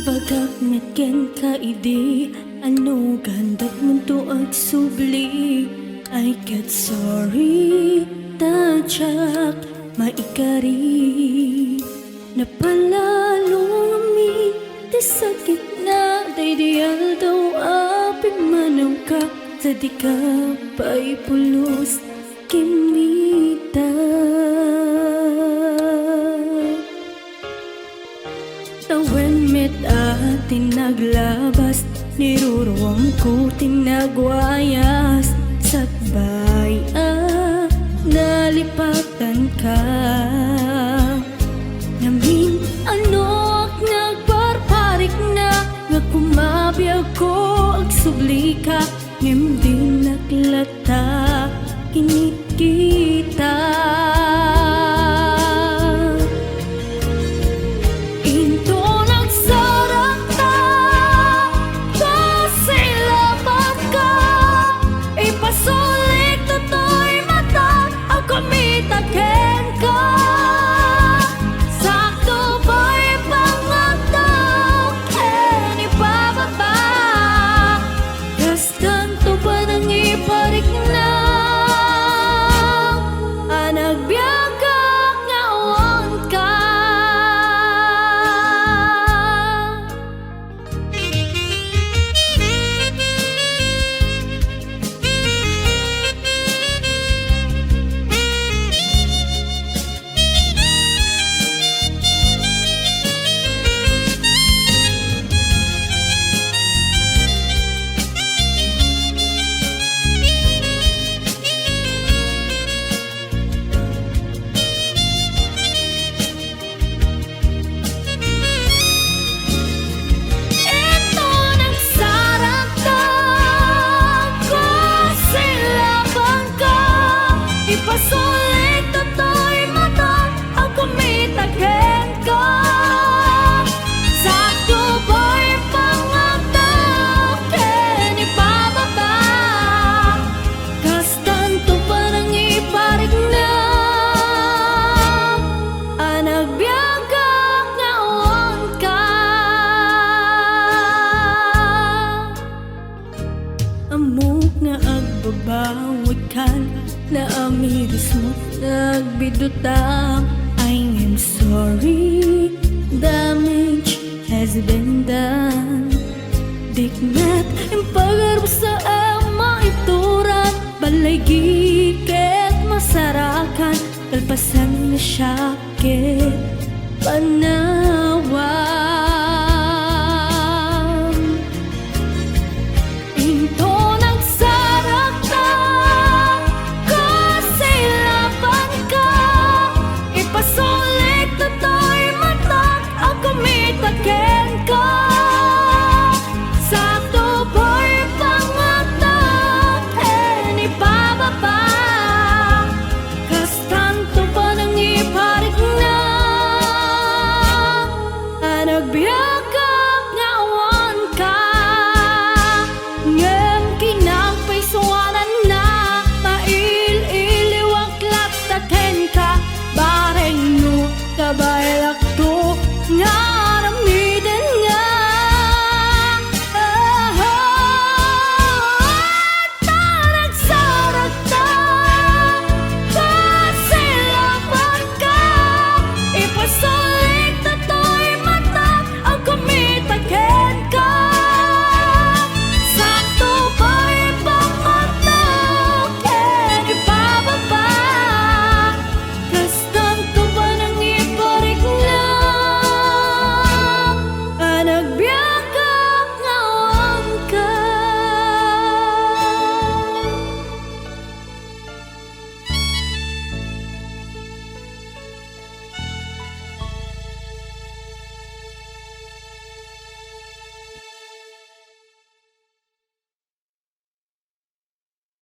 Bagak metken ka idi ano gandat munto at subli. I get sorry tadyak maikari napalalo mi ti sakit na daydial daw apin manaw ka tadi ka pa'y pulos kimita. Tawen met atin naglabas niruruwang ko tinagwayas sakbay nalipatan ka namin anok nagparparik na nga kumabiyag ko ag subli ka ngem din naglata kinit kita. Pasulit to'y mata ang kumitaghen ka sa tuboy pangagdaw ken ipababa kastanto parang iparig na anagbiagak nga uwan ka amok nga agbabawag kan na amiris mo nagbidutang I am sorry, damage has been done. Dikmet ang pagarbo sa ama ituran balay giket masarakan kalpasan na syakit panawa.